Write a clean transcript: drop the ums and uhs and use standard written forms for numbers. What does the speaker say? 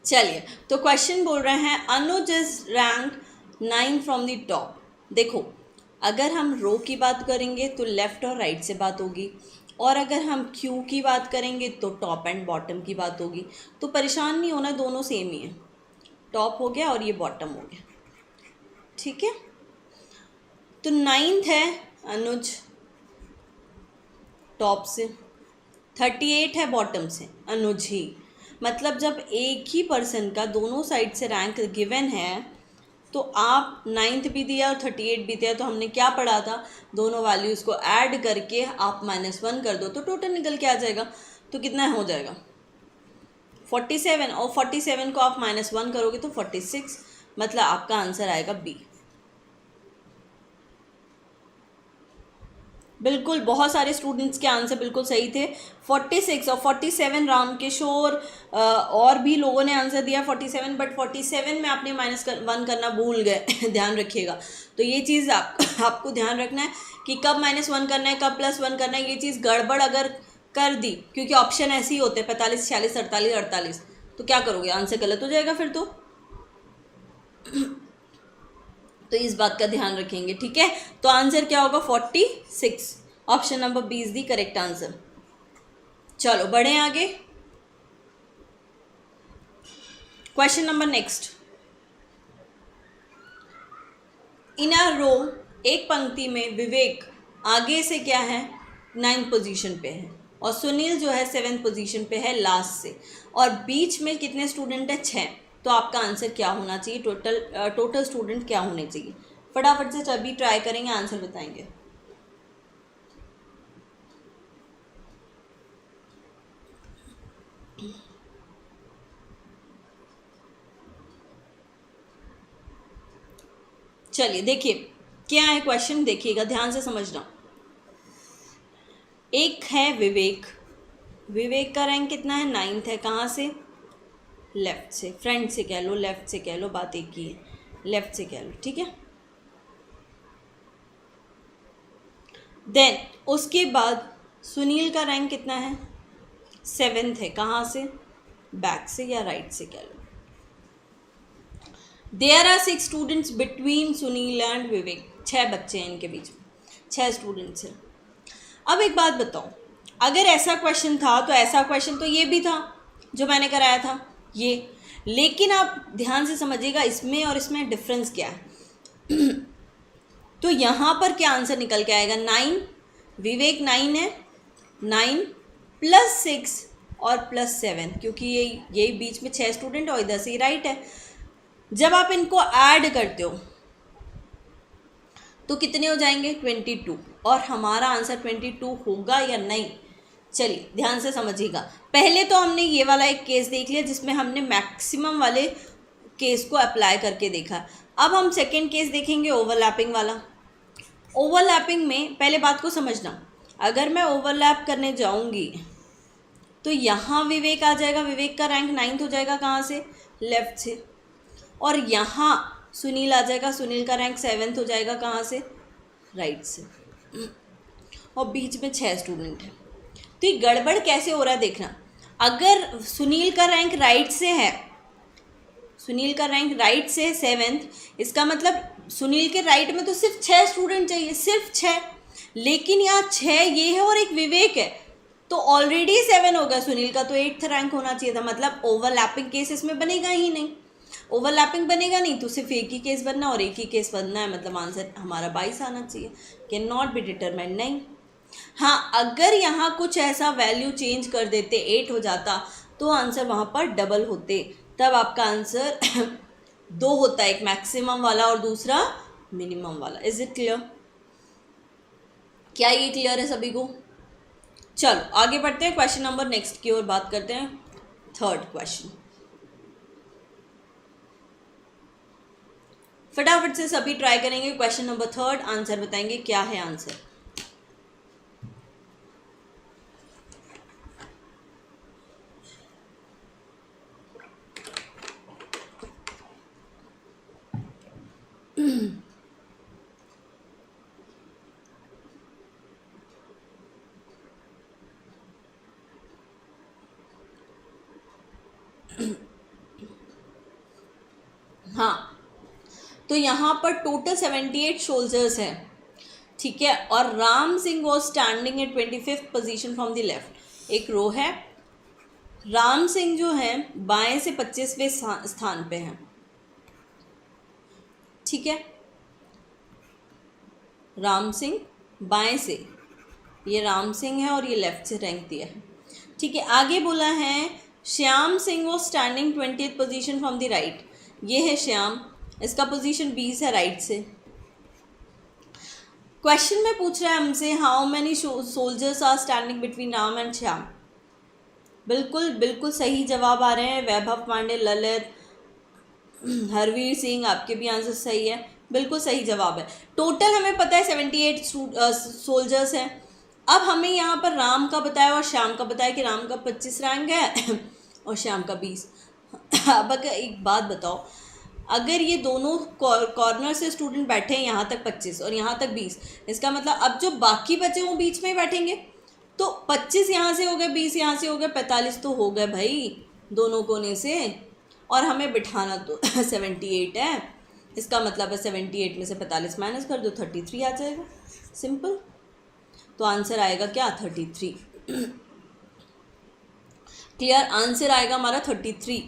चलिए, तो क्वेश्चन बोल रहे हैं Anuj is rank 9 from the top. देखो, अगर हम रो की बात करेंगे तो लेफ्ट और राइट से बात होगी, और अगर हम क्यू की बात करेंगे तो टॉप एंड बॉटम की बात होगी। तो परेशान नहीं होना, दोनों सेम ही है, टॉप हो गया और ये बॉटम हो गया, ठीक है। तो 9th है अनुज टॉप से, 38 है बॉटम से अनुज ही। मतलब जब एक ही पर्सन का दोनों साइड से रैंक गिवन है, तो आप 9th भी दिया और 38 भी दिया, तो हमने क्या पढ़ा था, दोनों वैल्यूज़ को ऐड करके आप -1 कर दो तो टोटल निकल के आ जाएगा। तो कितना हो जाएगा 47, और 47 को आप -1 करोगे तो 46, मतलब आपका आंसर आएगा बी। बिल्कुल, बहुत सारे स्टूडेंट्स के आंसर बिल्कुल सही थे। 46 और 47 रामकिशोर और भी लोगों ने आंसर दिया 47, बट 47 में आपने -1 करना भूल गए ध्यान रखिएगा। तो ये चीज़ आपको ध्यान रखना है कि कब -1 करना है, कब +1 करना है। ये चीज़ गड़बड़ अगर कर दी, क्योंकि ऑप्शन ऐसे ही होते हैं 45, 46, 48, 48, तो क्या करोगे, आंसर गलत हो जाएगा फिर तो इस बात का ध्यान रखेंगे, ठीक है। तो आंसर क्या होगा 46, option number B is the correct answer. चलो बढ़े आगे, question number next. In a row, एक पंक्ति में विवेक आगे से क्या है 9th पोजीशन पे है, और सुनील जो है 7th पोजीशन पे है लास्ट से, और बीच में कितने स्टूडेंट है 6। तो आपका आंसर क्या होना चाहिए, टोटल स्टूडेंट क्या होने चाहिए। फटाफट से सभी ट्राई करेंगे, आंसर बताएंगे। चलिए देखिए क्या है क्वेश्चन, देखिएगा ध्यान से समझना। एक है विवेक, विवेक का रैंक कितना है 9th है, कहाँ से, लेफ्ट से, फ्रंट से कह लो, लेफ्ट से कह लो, बात एक ही है, लेफ्ट से कह लो, ठीक है। देन उसके बाद सुनील का रैंक कितना है 7th है, कहाँ से, बैक से या राइट से कह लो। There are 6 students between Sunil and Vivek, 6 बच्चे हैं इनके बीच में, 6 स्टूडेंट्स हैं। अब एक बात बताओ, अगर ऐसा क्वेश्चन था तो ऐसा क्वेश्चन तो ये भी था जो मैंने कराया था ये, लेकिन आप ध्यान से समझिएगा इसमें और इसमें डिफरेंस क्या है। तो यहाँ पर क्या आंसर निकल के आएगा 9, विवेक 9 है, 9 + 6 और +7, क्योंकि यही बीच में 6 स्टूडेंट और इधर से ही राइट है। जब आप इनको ऐड करते हो तो कितने हो जाएंगे 22, और हमारा आंसर 22 होगा या नहीं। चलिए ध्यान से समझिएगा, पहले तो हमने ये वाला एक केस देख लिया जिसमें हमने मैक्सिमम वाले केस को अप्लाई करके देखा। अब हम सेकेंड केस देखेंगे, ओवरलैपिंग वाला। ओवरलैपिंग में पहले बात को समझना, अगर मैं ओवरलैप करने जाऊंगी तो यहाँ विवेक आ जाएगा, विवेक का रैंक 9th हो जाएगा, कहाँ से, लेफ्ट से, और यहाँ सुनील आ जाएगा, सुनील का रैंक 7th हो जाएगा, कहाँ से, राइट से, और बीच में 6 स्टूडेंट हैं। तो ये गड़बड़ कैसे हो रहा है देखना, अगर सुनील का रैंक राइट से है, सुनील का रैंक राइट से है 7th, इसका मतलब सुनील के राइट में तो सिर्फ 6 स्टूडेंट चाहिए, सिर्फ 6, लेकिन यहाँ 6 ये है और एक विवेक है, तो ऑलरेडी 7 हो गया, सुनील का तो 8th रैंक होना चाहिए था। मतलब ओवरलैपिंग केस इसमें बनेगा ही नहीं, ओवरलैपिंग बनेगा नहीं तो सिर्फ एक ही केस बनना और एक ही केस बनना है, मतलब आंसर हमारा 22 आना चाहिए, कैन नॉट बी डिटरमाइंड, नहीं। हाँ, अगर यहाँ कुछ ऐसा वैल्यू चेंज कर देते 8 हो जाता तो आंसर वहाँ पर डबल होते, तब आपका आंसर 2 होता, एक मैक्सिमम वाला और दूसरा मिनिमम वाला। इज इट क्लियर, क्या ये क्लियर है सभी को। चलो आगे बढ़ते हैं, क्वेश्चन नंबर नेक्स्ट की ओर बात करते हैं, थर्ड क्वेश्चन। फटाफट से सभी ट्राई करेंगे, क्वेश्चन नंबर थर्ड, आंसर बताएंगे क्या है आंसर। हाँ, तो यहाँ पर टोटल 78 सोल्जर्स हैं, ठीक है। और Ram Singh was standing at 25th position from the left. एक रो है, राम सिंह जो है बाएं से 25वें स्थान पे हैं, ठीक है। राम सिंह बाएं से, ये राम सिंह है और ये लेफ्ट से रैंक दिया है, ठीक है। आगे बोला है Shyam Singh was standing 20th position from the right. ये है श्याम, इसका पोजीशन 20 है राइट से। क्वेश्चन में पूछ रहा है हमसे how many soldiers are standing between Ram and Shyam. बिल्कुल बिल्कुल सही जवाब आ रहे हैं। वैभव पांडे, ललित, हरवीर सिंह, आपके भी आंसर सही है, बिल्कुल सही जवाब है। टोटल हमें पता है 78 सोल्जर्स हैं। अब हमें यहाँ पर राम का बताया और श्याम का बताया कि राम का 25 रैंक है और श्याम का 20। अब अगर एक बात बताओ, अगर ये दोनों कॉर्नर से स्टूडेंट बैठे हैं यहाँ तक 25 और यहाँ तक 20, इसका मतलब अब जो बाकी बचे वो बीच में ही बैठेंगे, तो 25 यहाँ से हो गए, 20 यहाँ से हो गए, 45 तो हो गए भाई दोनों कोने से। और हमें बिठाना तो 78 है, इसका मतलब है 78 में से 45 माइनस कर दो, 33 आ जाएगा, सिंपल। तो आंसर आएगा क्या? 33। क्लियर, आंसर आएगा हमारा 33।